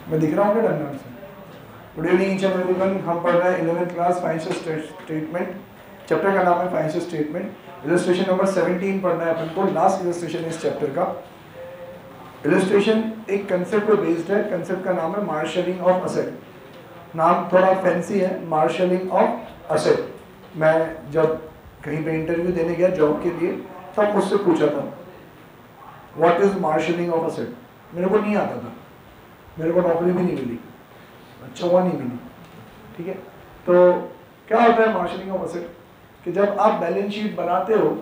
मैं दिख रहा हूँ क्या ढंग से? Good evening each and everyone. हम पढ़ रहे हैं 11th class financial statement. Chapter का नाम है फाइनेंशियल स्टेटमेंट। इलस्ट्रेशन नंबर 17 पढ़ना है अपन को। लास्ट इलस्ट्रेशन इस चैप्टर का। इलस्ट्रेशन एक कंसेप्ट पे बेस्ड है। कंसेप्ट का नाम है मार्शलिंग ऑफ असेट। नाम थोड़ा फैंसी है, मार्शलिंग ऑफ असेट। मैं जब कहीं पे इंटरव्यू देने गया जॉब के लिए तब मुझसे पूछा था what is marshalling of asset. मेरे को नहीं आता था, मेरे को नौकरी भी नहीं मिली, अच्छा हुआ नहीं मिली। ठीक है, तो क्या होता है मार्शलिंग ऑफ असेट कि जब आप बैलेंस शीट बनाते हो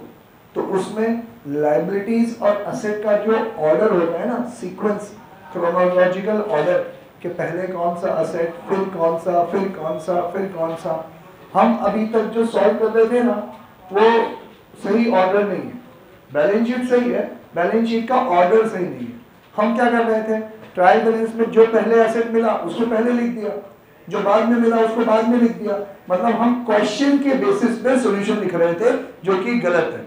तो उसमें लायबिलिटीज और असेट का जो ऑर्डर होता है ना, सीक्वेंस, क्रोनोलॉजिकल ऑर्डर कि पहले कौन सा असेट, फिर कौन सा, फिर कौन सा, फिर कौन सा, हम अभी तक जो सॉल्व कर रहे थे ना वो सही ऑर्डर नहीं है। बैलेंस शीट सही है, बैलेंस शीट का ऑर्डर सही नहीं है। हम क्या कर रहे थे, ट्रायल बैलेंस में जो पहले एसेट मिला उसको पहले लिख दिया, जो बाद में मिला उसको बाद में लिख दिया। मतलब हम क्वेश्चन के बेसिस पे सॉल्यूशन लिख रहे थे जो कि गलत है।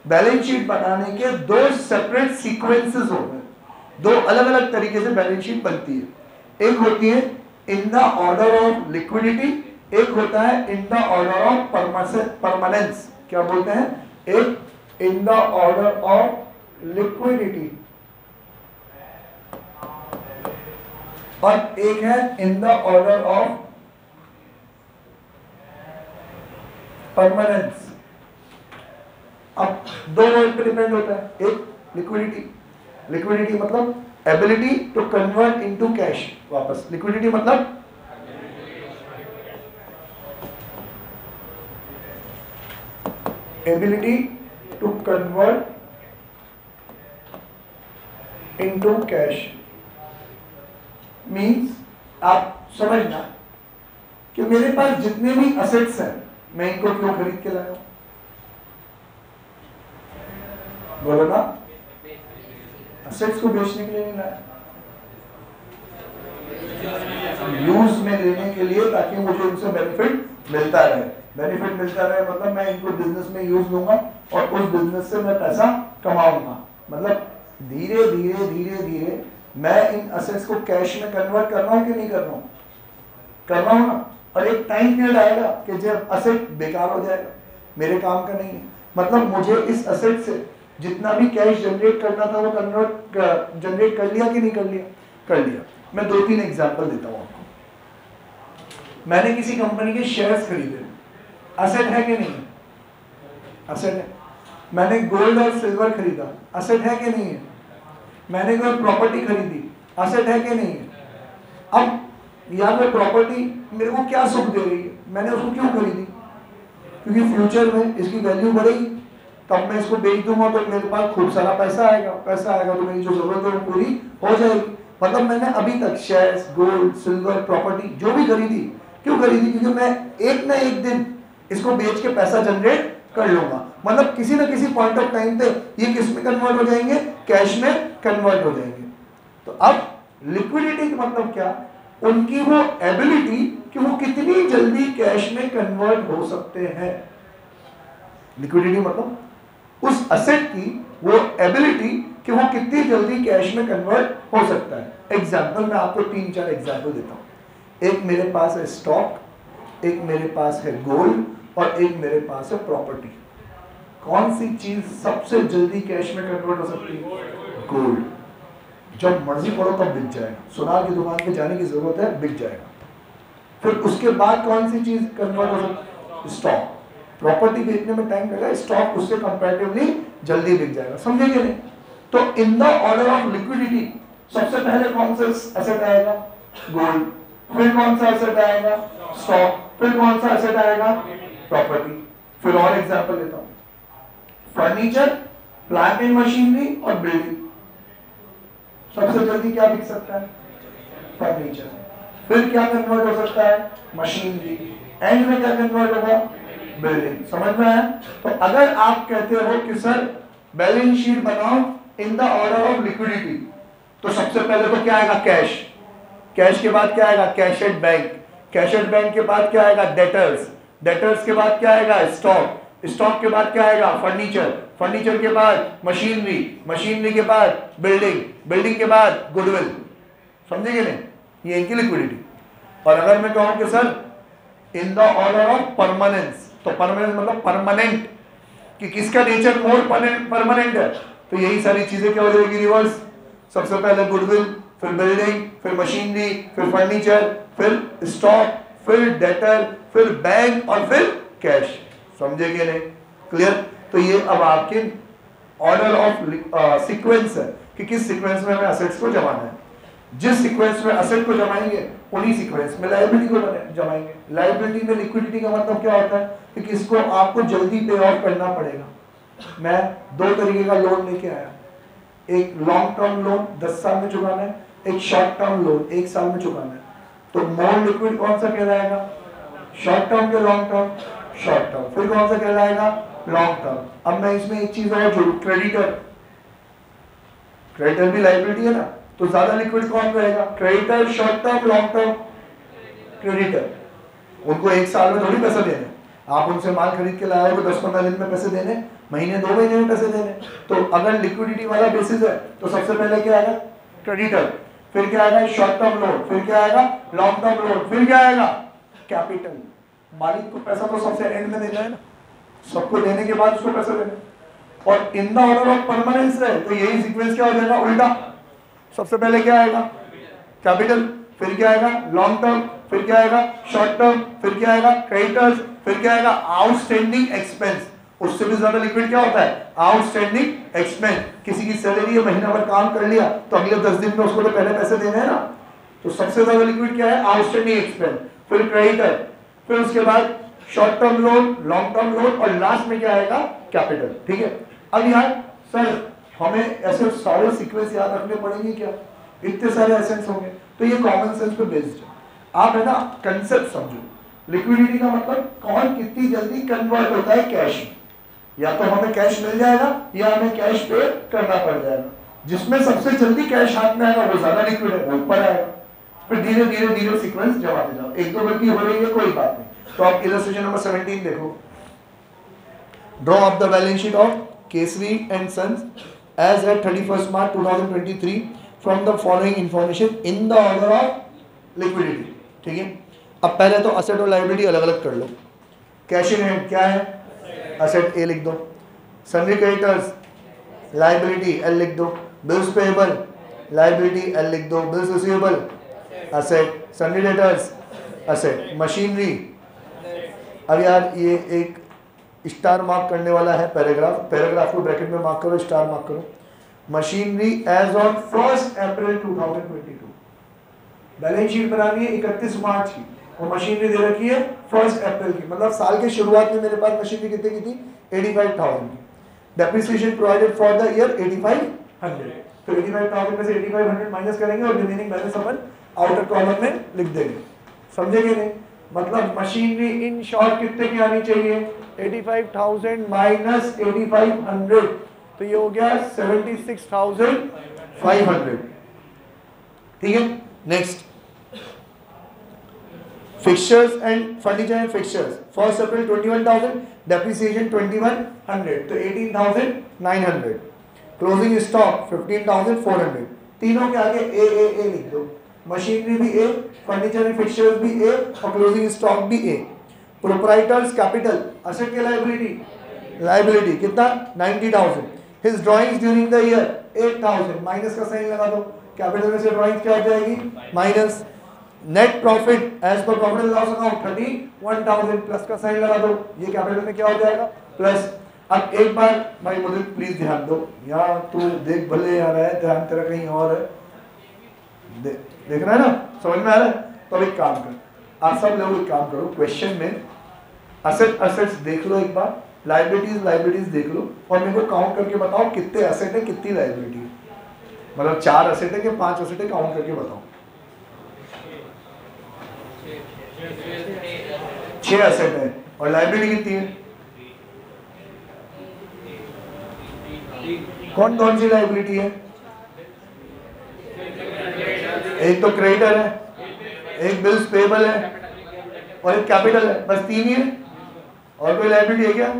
बैलेंस शीट बनाने के दो सेपरेट सीक्वेंसेस होते हैं, दो अलग अलग तरीके से बैलेंस शीट बनती है। एक होती है in the order of liquidity, एक होता है in the order of permanence. क्या बोलते हैं? एक in the order of liquidity और एक है in the order of permanence. अब दो वर्ड पे डिपेंड होता है। एक लिक्विडिटी, लिक्विडिटी मतलब ability to convert into cash वापस। लिक्विडिटी मतलब ability to convert into cash. Means आप समझना कि मेरे पास जितने भी असेट्स हैं मैं इनको क्यों खरीद के लाया हूं? बोलो ना, असेट्स को बेचने के लिए नहीं लाया, यूज में लेने के लिए, ताकि मुझे उनसे बेनिफिट मिलता रहे। बेनिफिट मिलता रहे मतलब मैं इनको बिजनेस में यूज लूंगा और उस बिजनेस से मैं पैसा कमाऊंगा। मतलब धीरे धीरे धीरे धीरे मैं इन असेट्स को कैश में कन्वर्ट कर रहा हूं कि नहीं कर रहा हूं? कर रहा हूं ना। और एक टाइम पीरियड आएगा कि जब असेट बेकार हो जाएगा, मेरे काम का नहीं है। मतलब मुझे इस असेट से जितना भी कैश जनरेट करना था वो जनरेट कर लिया कि नहीं कर लिया? कर लिया। मैं 2-3 एग्जांपल देता हूं आपको। मैंने किसी कंपनी के शेयर्स खरीदे, असेट है कि नहीं? असेट है। मैंने गोल्ड और सिल्वर खरीदा, असेट है कि नहीं है? मैंने कोई प्रॉपर्टी खरीदी, असेट है कि नहीं है? अब यहाँ पे प्रॉपर्टी मेरे को क्या सुख दे रही है, मैंने उसको क्यों खरीदी? क्योंकि फ्यूचर में इसकी वैल्यू बढ़ेगी, तब मैं इसको बेच दूंगा तो मेरे पास खूब सारा पैसा आएगा। पैसा आएगा तो मेरी जो जरूरत है वो पूरी हो जाएगी। मतलब मैंने अभी तक शेयर्स, गोल्ड, सिल्वर, प्रॉपर्टी जो भी खरीदी, क्यों खरीदी? क्योंकि मैं एक ना एक दिन इसको बेच के पैसा जनरेट कर लूंगा। मतलब किसी ना किसी पॉइंट ऑफ टाइम पे ये किस में कन्वर्ट हो जाएंगे? कैश में कन्वर्ट हो जाएंगे। तो अब लिक्विडिटी का मतलब क्या? उनकी वो एबिलिटी कि वो कितनी जल्दी कैश में कन्वर्ट हो सकते हैं। लिक्विडिटी मतलब उस असेट की वो एबिलिटी कि वो कितनी जल्दी कैश में कन्वर्ट हो सकता है। एग्जांपल मैं आपको 3-4 एग्जांपल देता हूं। एक मेरे पास है स्टॉक, एक मेरे पास है गोल्ड और एक मेरे पास है प्रॉपर्टी। कौन सी चीज सबसे जल्दी कैश में कन्वर्ट हो सकती है? गोल्ड। जब मर्जी पड़ो तब बिक जाएगा, सुनार की दुकान पे जाने की जरूरत है, बिक जाएगा। फिर उसके बाद कौन सी चीज कन्वर्ट हो सकती है? स्टॉक। प्रॉपर्टी बेचने में टाइम लगेगा, स्टॉक उससे कंपैरेटिवली जल्दी बिक जाएगा। समझेंगे नहीं? तो in the order of liquidity सबसे पहले कौन सा एसेट आएगा? गोल्ड। फिर कौन सा एसेट आएगा? स्टॉक। फिर कौन सा एसेट आएगा? प्रॉपर्टी। फिर और एग्जांपल लेता हूं। फर्नीचर, प्लांट एंड मशीनरी और बिल्डिंग। सबसे जल्दी क्या बिक सकता है? फर्नीचर। फिर क्या कन्वर्ट हो सकता है? मशीनरी। एंड में क्या कन्वर्ट होगा? बिल्डिंग। समझ में आया? तो अगर आप कहते हो कि सर बैलेंस शीट बनाओ इन द ऑर्डर ऑफ लिक्विडिटी, तो सबसे पहले तो क्या आएगा? कैश। कैश के बाद क्या आएगा? Cash at bank. Cash at bank के बाद क्या आएगा? डेटर्स। डेटर्स के बाद क्या आएगा? स्टॉक। स्टॉक के बाद क्या आएगा? फर्नीचर। फर्नीचर के बाद मशीनरी। मशीनरी के बाद बिल्डिंग। बिल्डिंग के बाद गुडविल। समझेंगे नहीं? ये इनकी लिक्विडिटी। और अगर मैं कहूं कि sir in the order of permanence, तो परमानेंस मतलब परमानेंट, कि किसका नेचर मोर परमानेंट है, तो यही सारी चीजें क्या हो जाएगी रिवर्स। सबसे पहले गुडविल, फिर बिल्डिंग, फिर मशीनरी, फिर फर्नीचर, फिर स्टॉक, फिर डेटर, फिर बैंक और फिर कैश। समझे कि नहीं? क्लियर? तो ये अब आपके ऑर्डर ऑफ सीक्वेंस है कि किस सीक्वेंस में हमें असेट्स को जमाना है। जिस सीक्वेंस में असेट को जमाएंगे उन्हीं सीक्वेंस में लायबिलिटी को जमाएंगे। लायबिलिटी में लिक्विडिटी का मतलब क्या होता है कि किसको आपको जल्दी पे ऑफ करना पड़ेगा। मैं 2 तरीके का लोन लेके आया, एक लॉन्ग टर्म लोन 10 साल में चुकाना है, एक शॉर्ट टर्म लोन 1 साल में चुकाना है। तो मोर लिक्विड कौन सा कहलाएगा? शॉर्ट टर्म के लॉन्ग टर्म? Short term. फिर कौन सा कहलाएगा? Long term. अब मैं इसमें एक चीज और जोड़ू, क्रेडिटर। क्रेडिटर भी लायबिलिटी है ना, तो ज्यादा लिक्विड कौन रहेगा? Creditor, short term, long term? Creditor. उनको 1 साल में थोड़ी पैसा देने, आप उनसे माल खरीद के लाए हो 10-15 दिन में पैसे देने, महीने 2 महीने में पैसे देने। तो अगर लिक्विडिटी वाला बेसिस है तो सबसे पहले क्या आएगा? क्रेडिटर। फिर क्या आएगा? Short term loan. फिर क्या आएगा? Long term loan. फिर क्या आएगा? कैपिटल। मालिक को पैसा तो सबसे एंड में देना है ना, सबको देने के बाद उसको पैसा देना। और इन द ऑर्डर ऑफ परमानेंस है तो यही सीक्वेंस क्या हो जाएगा? उल्टा। सबसे पहले क्या आएगा? कैपिटल। फिर क्या आएगा? Long term. फिर क्या आएगा? Short term. फिर क्या आएगा? क्रेडिटर्स। फिर क्या आएगा? Outstanding expense. उससे भी ज्यादा लिक्विड क्या होता है? Outstanding expense. किसी की सैलरी है, महीना भर काम कर लिया तो अगले 10 दिन में उसको तो पहले पैसे देने हैं ना, तो सबसे ज्यादा लिक्विड क्या है? Outstanding expense. फिर क्रेडिटर, फिर उसके बाद short term loan, long term loan, और लास्ट में क्या आएगा? कैपिटल। ठीक है। अब यार सर हमें ऐसे सारे सीक्वेंस याद रखने पड़ेंगे क्या? इतने सारे एसेट्स होंगे। तो ये कॉमन सेंस पे बेस्ड है। आप है ना कंसेप्ट समझो। लिक्विडिटी का मतलब कौन कितनी जल्दी कन्वर्ट होता है कैश में। या तो हमें कैश मिल जाएगा या हमें कैश पे करना पड़ जाएगा। जिसमें सबसे जल्दी कैश हाथ में आएगा वो ज्यादा लिक्विड है, वो ऊपर आएगा। फिर धीरे धीरे धीरे सीक्वेंस जमाते जाओ। 1-2 गलती हो रही है कोई बात नहीं। तो आप इलस्ट्रेशन नंबर 17 देखो। Draw up the balance sheet of Kesari and sons as at 31 March 2023 from the following information in the order of liquidity. ठीक है। अब पहले तो असेट और लायबिलिटी अलग अलग कर लो। कैश इन हैंड क्या है? असेट ए लिख दो। सन्ड्री क्रेडिटर्स लायबिलिटी एल लिख दो। बिल्स पेएबल लायबिलिटी एल लिख दो। Bills receivable asset. Sundry debtors asset. Machinery, अब यार ये एक स्टार मार्क करने वाला है पैराग्राफ को ब्रैकेट में मार्क करो, स्टार मार्क करो। Machinery as on 1 April 2022 balance sheet बनानी है 31 मार्च की, और मशीनरी दे रखी है 1 अप्रैल की। मतलब साल के शुरुआत में मेरे पास मशीनरी कितने की थी? 85,000 की। Depreciation provided for the year 8500। तो 85,000 में से 8500 माइनस करेंगे और रिमेनिंग बैलेंस अपन आउटर कॉलम में लिख देंगे। समझेंगे नहीं? मतलब मशीनरी इन शॉर्ट कितने की आनी चाहिए? 85,000 माइनस 8500, तो ये हो गया 76,500। ठीक है। Next, fixtures and furniture and fixtures 1 April 21,000, depreciation 2100, तो 18,900। Closing stock 15,400। तीनों के आगे ए लिख दो। मशीनरी भी ए, फर्नीचर एंड फिक्सचर्स भी ए, और क्लोजिंग स्टॉक भी ए। प्रोप्राइटर्स कैपिटल असेट के लायबिलिटी कितना? 90,000। His drawings during the year 8,000, minus का साइन लगा दो। कैपिटल में से ड्राइंग्स क्या हो जाएगी? Minus. Net profit as per profit and loss account 31,000, plus का साइन लगा दो। ये कैपिटल में क्या हो जाएगा? प्लस। अब एक बार भाई मुझे प्लीज ध्यान दो, यहाँ तू देख भले आ रहा है, ध्यान तेरा कहीं और है, देख रहा है ना, समझ में आ रहा है? तो एक काम कर, आप सब लोग एक काम करो, क्वेश्चन में असेट्स देख लो एक बार, लायबिलिटीज देख लो, और मेरे को काउंट करके बताओ कितने असेट है कितनी लायबिलिटी है। मतलब 4 असेट है कि 5 असेट है, काउंट करके बताओ। 6 असेट है और लायबिलिटी कितनी है? कौन कौन सी लायबिलिटी है? एक तो क्रेडिटर है, एक बिल्स पेएबल है, और एक कैपिटल है। बस 3 ही है। और कोई लायबिलिटी है क्या?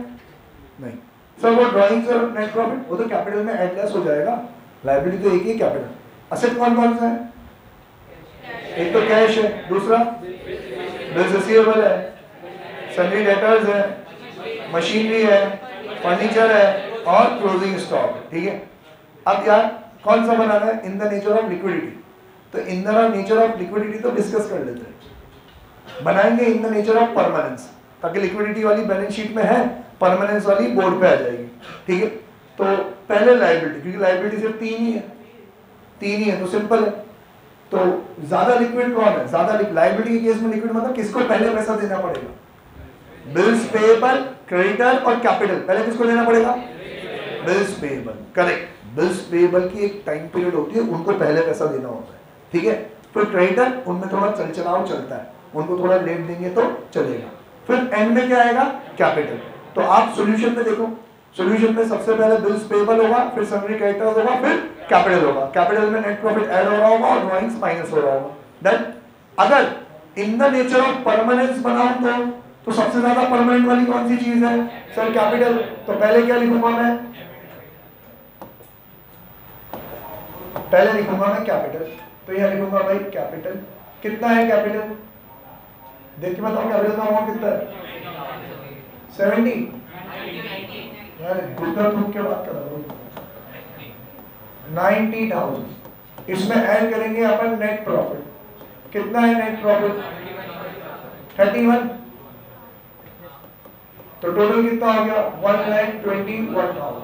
नहीं सर। वो ड्राइंग्स और नेट प्रॉफिट वो तो कैपिटल में एडलेस हो जाएगा। लायबिलिटी तो एक ही कैपिटल। असेट कौन कौन सा है? एक तो कैश है, दूसरा बिल्स रिसीवेबल है, सन्ड्री डेटर्स है, मशीनरी है, फर्नीचर है और क्लोजिंग स्टॉक। ठीक है, अब यार कौन सा बनाना है? In the nature of liquidity. तो in the nature of liquidity तो डिस्कस कर लेते हैं। बनाएंगे in the nature of permanence, ताकि लिक्विडिटी वाली बैलेंस शीट में है, परमानेंस वाली बोर्ड पे आ जाएगी। ठीक है, तो पहले लायबिलिटी, क्योंकि लायबिलिटी सिर्फ तीन ही है तो सिंपल है। तो ज्यादा लिक्विड कौन है? ज्यादा लायबिलिटी के केस में लिक्विड मतलब किसको पहले पैसा देना पड़ेगा? बिल्स पेएबल, क्रेडिटर और कैपिटल। पहले किसको देना पड़ेगा? Bills payable, correct. Bills payable की एक टाइम पीरियड होती है, उनको पहले पैसा देना होता है। ठीक है, फिर क्रेडिटर, उनमें थोड़ा चलचलाव चलता है, उनको थोड़ा लेट देंगे तो चलेगा। फिर एंड में क्या आएगा? कैपिटल। तो आप सॉल्यूशन में देखो, सॉल्यूशन में सबसे पहले बिल्स पेएबल होगा, फिर सन्ड्री क्रेडिटर्स होगा, फिर कैपिटल होगा। कैपिटल में नेट प्रॉफिट ऐड हो रहा होगा और ड्राइंग्स माइनस हो रहा होगा। देन अगर इन द नेचर ऑफ परमानेंस बनाऊं तो सबसे ज्यादा परमानेंट वाली कौन सी चीज है? Sir capital. तो पहले क्या लिखूंगा मैं? पहले लिखूंगा मैं कैपिटल। तो यह लिखूंगा भाई कैपिटल। कितना है कैपिटल? देख के बताओ कैपिटल का अमाउंट कितना है? 70। यार गुड्डा तुम क्या बात कर रहे हो? 90,000। इसमें ऐड करेंगे अपन नेट प्रॉफिट। कितना है नेट प्रॉफिट? 31। तो टोटल कितना हो गया? 1,21,000।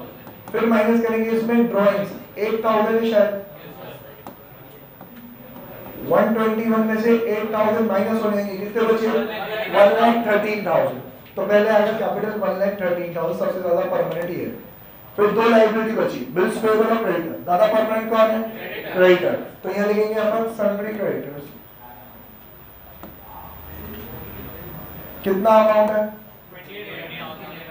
फिर माइनस करेंगे इसमें ड्राइंग्स, 8,000 है शायद। 121 में से 8,000 माइनस हो जाएंगे, कितने बचे? 1,13,000। तो पहले आएगा कैपिटल 1,13,000, सबसे ज्यादा परमानेंट ही है। फिर दो लायबिलिटी बची, बिल्स पेएबल और क्रेडिटर। ज्यादा परमानेंट कौन है? क्रेडिटर। तो यहाँ लिखेंगे अपन सन्ड्री क्रेडिटर्स। कितना अमाउंट है?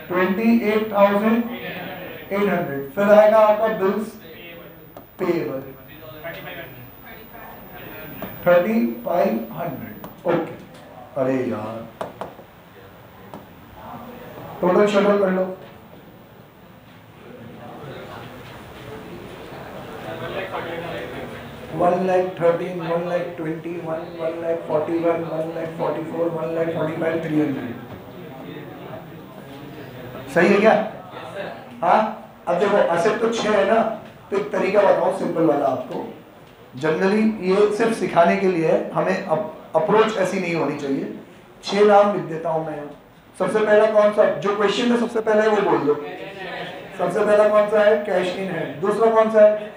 28,800। फिर आएगा आपका बिल्स पेएबल 3,500। ओके, अरे यार टोटल शटल कर लो। $1,13,000, $1,20,000, $1,41,000, $1,44,000, $1,45,300। सही है क्या? हाँ, अब देखो असेट तो 6 है ना, तो एक तरीका बताओ सिंपल वाला आपको। जनरली ये सिर्फ सिखाने के लिए है, हमें अप्रोच ऐसी नहीं होनी चाहिए। 6 नाम लिख देता हूं मैं। सबसे पहला कौन सा? जो क्वेश्चन में सबसे पहला है वो बोल दो। सबसे पहला कौन सा है? कैश इन है। दूसरा कौन सा है?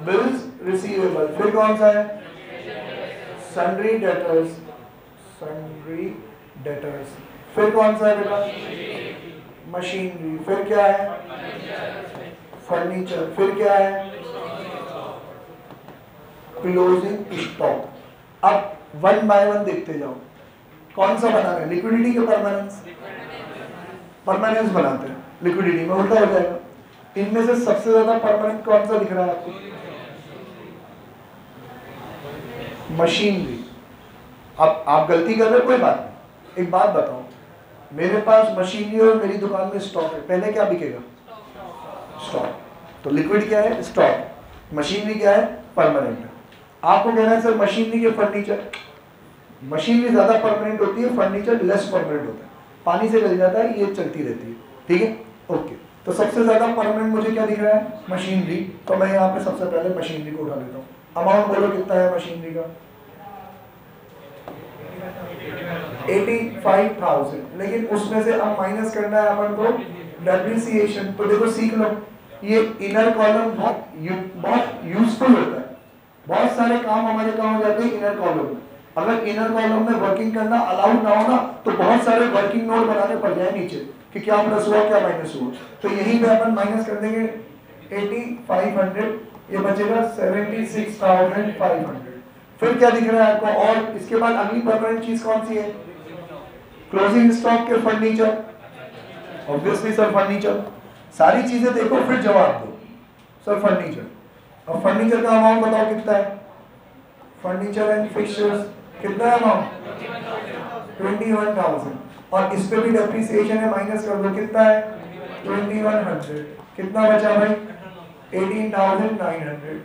Bills receivable. फिर कौन सा है? Sundry debtors, sundry debtors. फिर कौन सा है बेटा? मशीनरी। फिर क्या है? फर्नीचर। फिर क्या है? Closing stock. अब 1 बाय 1 देखते जाओ, कौन सा बनाना है? लिक्विडिटी के परमानेंस? परमानेंस बनाते हैं, लिक्विडिटी में उल्टा हो जाएगा। इनमें से सबसे ज्यादा परमानेंट कौन सा दिख रहा है आपको? मशीनरी। अब आप गलती कर रहे हो, कोई बात नहीं। एक बात बताओ, मेरे पास मशीनरी और मेरी दुकान में स्टॉक है, पहले क्या बिकेगा? स्टॉक। तो लिक्विड क्या है? स्टॉक। मशीनरी क्या है? परमानेंट है। आपको कहना है सर मशीनरी के फर्नीचर, मशीनरी ज्यादा परमानेंट होती है, फर्नीचर लेस परमानेंट होता है, पानी से गल जाता है, ये चलती रहती है। ठीक है, ओके। तो सबसे ज्यादा परमानेंट मुझे क्या दिख रहा है? मशीनरी। तो मैं यहाँ पे सबसे पहले मशीनरी को उठा लेता हूँ। अमाउंट बोलो कितना है मशीनरी का? 85,000। लेकिन उसमें से अब माइनस करना है अपन को डेप्रिसिएशन। तो देखो सीख लो, ये इनर कॉलम बहुत यूजफुल होता है। बहुत सारे काम हमारे काम हो जाते हैं इनर कॉलम में। अगर इनर कॉलम में वर्किंग करना अलाउड ना हो ना, तो बहुत सारे वर्किंग नोट बनाने पड़ जाए नीचे कि क्या प्लस हुआ क्या माइनस हुआ। तो यहीं पे अपन माइनस कर देंगे 8500, ये बचेगा 76,500। फिर क्या दिख रहा है आपको? और इसके बाद अगली परमानेंट चीज कौन सी है? क्लोजिंग स्टॉक के फर्नीचर। Obviously sir furniture. सारी चीजें देखो फिर जवाब दो। Sir furniture. अब फर्नीचर का अमाउंट बताओ कितना है? फर्नीचर एंड फिक्सचर्स कितना है अमाउंट? 21,000। और इस पे भी डेप्रिसिएशन है, माइनस कर दो, कितना है? 2100। कितना बचा भाई? 18,900।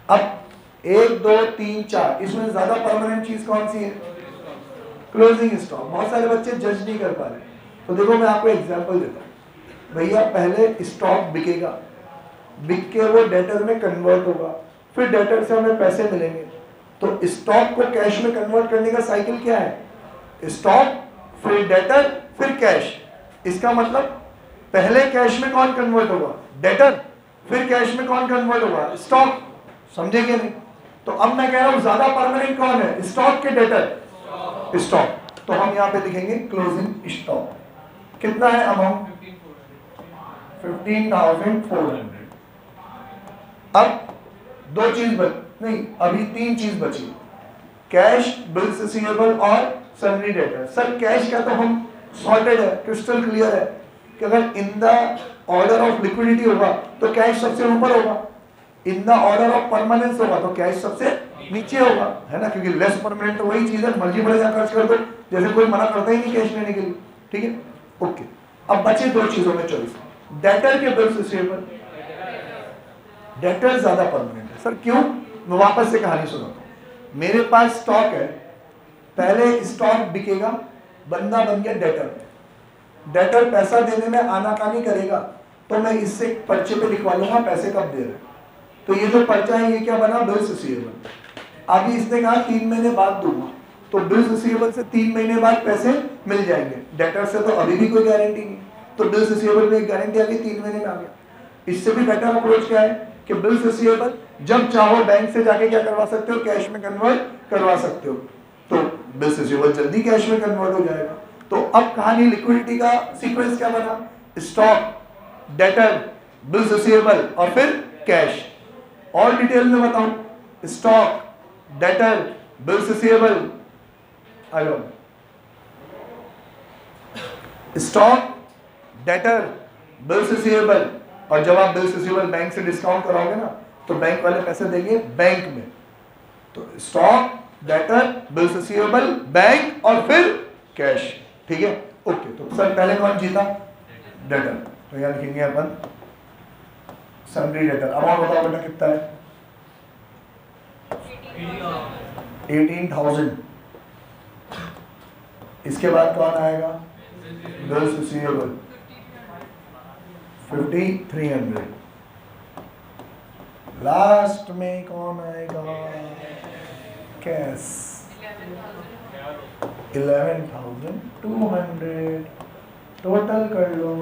अब 1 2 3 4, इसमें ज्यादा परमानेंट चीज कौन सी है? Closing stock. बहुत सारे बच्चे जज नहीं कर पा रहे, तो देखो मैं आपको एग्जांपल देता हूँ। भैया पहले स्टॉक बिकेगा, बिक के वो डेटर में कन्वर्ट होगा, फिर डेटर से हमें पैसे मिलेंगे। तो स्टॉक को कैश में कन्वर्ट करने का साइकिल क्या है? स्टॉक, फिर डेटर, फिर कैश। इसका मतलब पहले कैश में कौन कन्वर्ट होगा? डेटर। फिर कैश में कौन कन्वर्ट होगा? स्टॉक। समझे कि नहीं? तो अब मैं कह रहा हूं ज्यादा परमानेंट कौन है, स्टॉक के डेटर? स्टॉक। तो हम यहां पे लिखेंगे क्लोजिंग स्टॉक। कितना है अमाउंट? 15,400। अब दो चीज नहीं, अभी तीन चीज बची, कैश, बिल्स रिसीवेबल और सन्ड्री डेटर। सर कैश का तो हम सॉर्टेड है, क्रिस्टल क्लियर है कि अगर इन द ऑर्डर ऑफ लिक्विडिटी होगा तो कैश सबसे ऊपर होगा, इन द ऑर्डर ऑफ परमानेंस होगा तो कैश सबसे नीचे होगा, है ना? क्योंकि लेस परमानेंट तो वही चीज है, मर्जी बढ़े जा खर्च कर दो, जैसे कोई मना करता ही नहीं कैश लेने के लिए। ठीक है, ओके। अब बचे दो चीजों में चॉइस, डेटर के बिल्स रिसीवेबल। डेटर ज्यादा परमानेंट है। सर क्यों? मैं वापस से कहानी सुनाता हूं। मेरे पास स्टॉक है, पहले स्टॉक बिकेगा, बंदा बन गया डेटर। डेटर पैसा देने में आनाकानी करेगा तो मैं इससे पर्चे पे लिखवा लूंगा पैसे कब दे रहे हैं। तो ये जो पर्चा है ये क्या बना? Bills receivable. अभी इसने कहा 3 महीने बाद दूंगा, तो बिल्स रिसीवेबल से 3 महीने बाद पैसे मिल जाएंगे। डेटर से तो अभी भी कोई गारंटी नहीं, तो बिल्स रिसीवेबल में एक गारंटी आ गई, 3 महीने में आ गया। इससे भी बेटर अप्रोच क्या है कि बिल्स रिसीवेबल जब चाहो बैंक से जाके क्या करवा सकते हो? कैश में कन्वर्ट करवा सकते हो। तो बिल्स रिसीवेबल जल्दी कैश में कन्वर्ट हो जाएगा। तो अब कहानी लिक्विडिटी का सीक्वेंस क्या बना? स्टॉक, डेटर, बिल्स रिसीवेबल और फिर कैश। और डिटेल में बताऊं, stock, debtor, bills receivable, stock, debtor, bills receivable, और जब आप बिल्स रिसीवेबल बैंक से डिस्काउंट कराओगे ना तो बैंक वाले पैसे देंगे बैंक में। तो stock, debtor, bills receivable, bank और फिर कैश। ठीक है, ओके। तो सर पहले कौन जीता? डेटर। तो यहां लिखेंगे अपन सन्ड्री डेटर। अमाउंट बताओ बेटा कितना है? 18,000। इसके बाद कौन आएगा? Bills receivable 5,300। लास्ट में कौन आएगा? कैश 11,200। टोटल कर लो,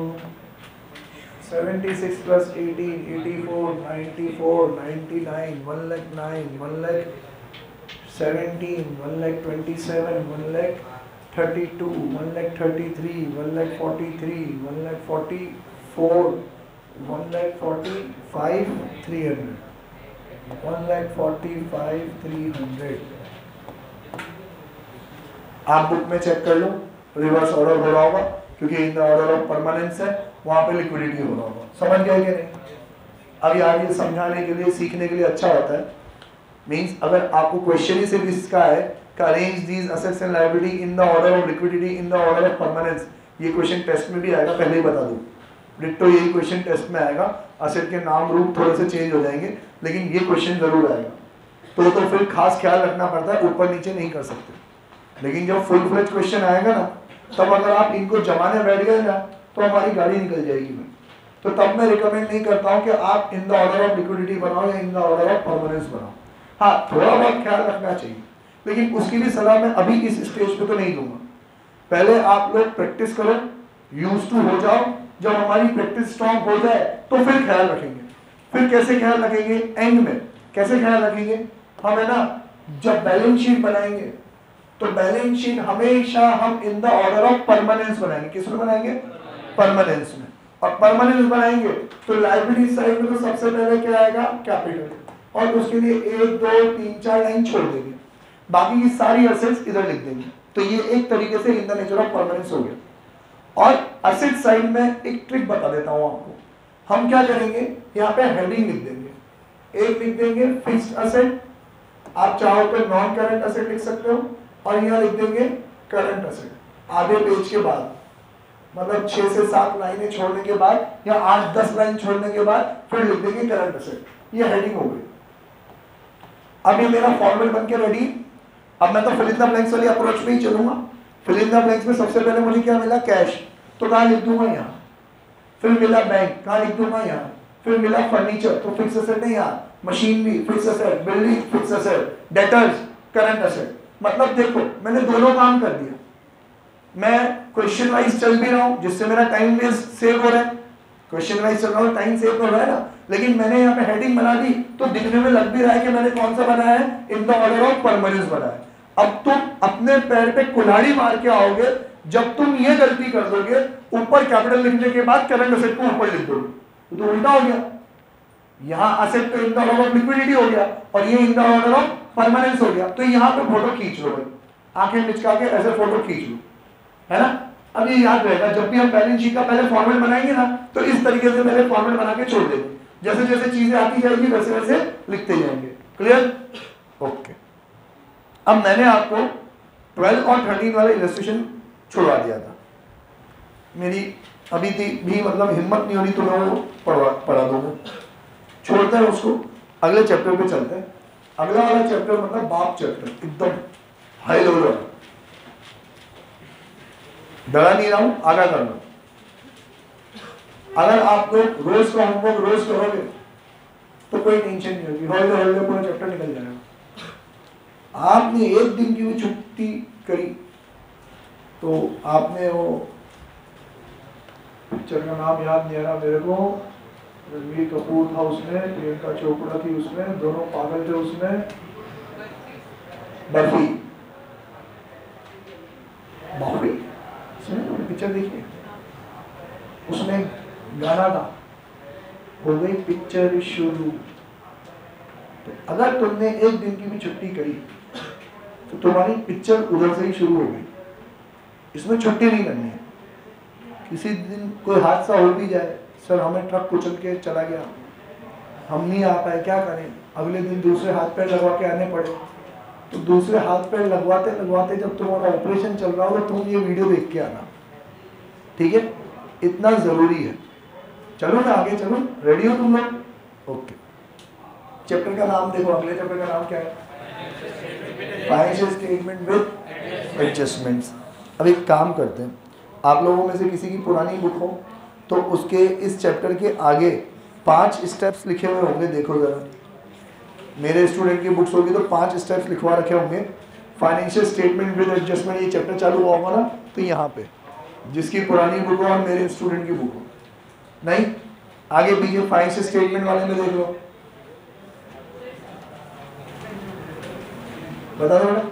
76 प्लस 18, 84, 94, 99, 1,09,000, 1,17,000, 1,27,000, 1,32,000, 1,33,000, 1,43,000, 1,44,000, 1,45,300, 1,45,300। आप बुक में चेक कर लो, रिवर्स ऑर्डर हो रहा होगा क्योंकि इन द ऑर्डर ऑफ परमानेंस है, वहां पे लिक्विडिटी हो रहा होगा। समझ गए कि नहीं? अब यार ये समझाने के लिए, सीखने के लिए अच्छा होता है। मींस अगर आपको क्वेश्चन ही सिर्फ इसका है कि arrange these assets and liability in the order of liquidity in the order of permanence, ये क्वेश्चन टेस्ट में भी आएगा, पहले ही बता दूं। डिट्टो यही क्वेश्चन टेस्ट में आएगा। असेट के नाम रूप थोड़े से चेंज हो जाएंगे लेकिन ये क्वेश्चन जरूर आएगा। तो फिर खास ख्याल रखना पड़ता है, ऊपर नीचे नहीं कर सकते। लेकिन जब फुल फ्लेज क्वेश्चन आएगा ना, तब अगर आप इनको जमाने बैठ गए ना तो हमारी गाड़ी निकल जाएगी। मैं तो तब मैं रिकमेंड नहीं करता हूं कि आप इन द ऑर्डर ऑफ लिक्विडिटी बनाओ या इन द ऑर्डर ऑफ परमानेंस बनाओ। हाँ, थोड़ा बहुत ख्याल रखना चाहिए, लेकिन उसकी भी सलाह मैं अभी इस स्टेज पे तो नहीं दूंगा। पहले आप लोग प्रैक्टिस करो, यूज टू हो जाओ। जब हमारी प्रैक्टिस स्ट्रॉन्ग हो जाए तो फिर ख्याल रखेंगे। फिर कैसे ख्याल रखेंगे? एंड में कैसे ख्याल रखेंगे? हम है ना, जब बैलेंस शीट बनाएंगे तो बैलेंस शीट हमेशा हम इन द ऑर्डर ऑफ परमानेंस बनाएंगे। किसमें बनाएंगे? परमानेंस में। और परमानेंस बनाएंगे तो लायबिलिटी साइड में तो सबसे पहले क्या आएगा? कैपिटल, और उसके लिए 1 2 3 4 लाइन छोड़ देंगे, बाकी की सारी असेट्स इधर लिख देंगे। तो ये एक तरीके से इन द नेचर ऑफ परमानेंस हो गया। और असेट साइड में एक ट्रिक बता देता हूं आपको। हम क्या करेंगे, यहाँ पे हेडिंग लिख देंगे। एक लिख देंगे फिक्स्ड असेट, आप चाहो तो नॉन करंट असेट लिख सकते हो, और यहाँ लिख देंगे करंट असेट। आधे पेज के बाद, मतलब 6 से 7 लाइनें छोड़ने के बाद या 8-10 लाइन छोड़ने के बाद फिर लिख देंगे करंट असेट। ये हेडिंग हो गई। अब ये मेरा फॉर्मेट बन के रेडी। अब मैं तो फिल इन द ब्लैंक्स वाली अप्रोच में ही चलूंगा। फिल इन द ब्लैंक्स में सबसे पहले मुझे क्या मिला, कैश, तो कहाँ लिख दूंगा यहाँ। फिर मिला बैंक, कहाँ लिख दूंगा यहाँ। फिर मिला फर्नीचर, तो फिक्स एसेट है यहाँ। मशीन भी fix asset, building fix asset, debtors current asset. मतलब देखो मैंने दोनों काम कर दिया। मैं क्वेश्चन वाइज चल भी रहा हूँ जिससे मेरा टाइम वेस्ट सेव हो रहा है। क्वेश्चन वाइज चल रहा हूँ, टाइम सेव हो रहा है ना। लेकिन मैंने यहाँ पे हेडिंग बना दी तो दिखने में लग भी रहा है कि मैंने कौन सा बनाया है, in the order of permanence बनाया है। अब तुम अपने पैर पे कुल्हाड़ी मार के आओगे जब तुम ये गलती कर दोगे, ऊपर कैपिटल लिखने के बाद करंट एसेट को ऊपर लिख दोगे तो उल्टा हो गया। यहाँ एसेट तो in the order of liquidity हो गया और ये इन द ऑर्डर ऑफ परमानेंस हो गया। तो यहाँ पे फोटो खींच लो भाई, आंखें मिचका के ऐसे फोटो खींच लो, है ना। अब ये याद रहेगा, जब भी हम बैलेंस शीट का पहले फॉर्मेट बनाएंगे ना तो इस तरीके से पहले फॉर्मेट बना के छोड़ देंगे। जैसे जैसे चीजें आती जाएगी वैसे वैसे लिखते जाएंगे। क्लियर? ओके। अब मैंने आपको 12 और 13 वाला इलस्ट्रेशन छुड़वा दिया था। मेरी अभी भी मतलब हिम्मत नहीं हो रही तो मैं वो पढ़ा दूंगा। छोड़ते हैं उसको, अगले चैप्टर पे चलते हैं। अगला वाला चैप्टर मतलब बाप चैप्टर, एकदम हाई लेवल वाला। डरा नहीं रहा हूं, आगा करना। अगर आप लोग रोज का होमवर्क रोज करोगे तो कोई टेंशन नहीं होगी, हॉलीडे पूरा चैप्टर निकल जाएगा। आपने एक दिन की भी छुट्टी करी तो आपने वो पिक्चर का नाम याद नहीं आ रहा मेरे को, रणबीर कपूर था उसमें, प्रियंका चोपड़ा थी उसमें, दोनों पागल थे उसमें, बर्फी, बाहुबली पिक्चर देखिए, उसमें गाना था, हो गई पिक्चर शुरू। तो अगर तुमने एक दिन की भी छुट्टी करी तो तुम्हारी पिक्चर उधर से ही शुरू हो गई। इसमें छुट्टी नहीं करनी है। किसी दिन कोई हादसा हो भी जाए, सर हमें ट्रक कुचल के चला गया, हम नहीं आ पाए, क्या करें, अगले दिन दूसरे हाथ पैर लगवा के आने पड़े, तो दूसरे हाथ पैर लगवाते लगवाते जब तुम्हारा ऑपरेशन चल रहा हो तो तुम ये वीडियो देख के आना, ठीक है। इतना जरूरी है। चलो मैं आगे चलूं, रेडी हो तुम लोग? ओके। चैप्टर का नाम देखो, अगले चैप्टर का नाम क्या है, फाइनेंशियल स्टेटमेंट विद एडजस्टमेंट्स। अब एक काम करते हैं, आप लोगों में से किसी की पुरानी बुक हो तो उसके इस चैप्टर के आगे 5 स्टेप्स लिखे हुए होंगे, देखो जरा। मेरे स्टूडेंट की बुक्स होगी तो 5 स्टेप्स लिखवा रखे होंगे। फाइनेंशियल स्टेटमेंट विद एडजस्टमेंट ये चैप्टर चालू हुआ होगा ना, तो यहाँ पे जिसकी पुरानी बुक हो और मेरे स्टूडेंट की बुक हो, नहीं आगे पीछे फाइनेंशियल स्टेटमेंट वाले में देख लो, बता दो बेटा।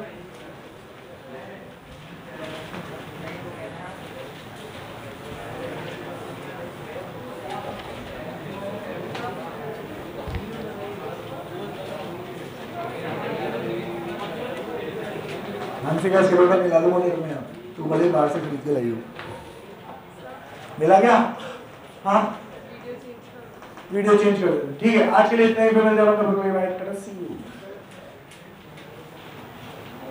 हमसे क्या सिरोटा मिला लो बोले तुम्हें, आप तो भले बाहर से खरीद के लाई हो। मिला क्या? हाँ वीडियो चेंज कर दो, ठीक है। आज के लिए इतना ही, फिर मैं जब बात करूँ, सी यू।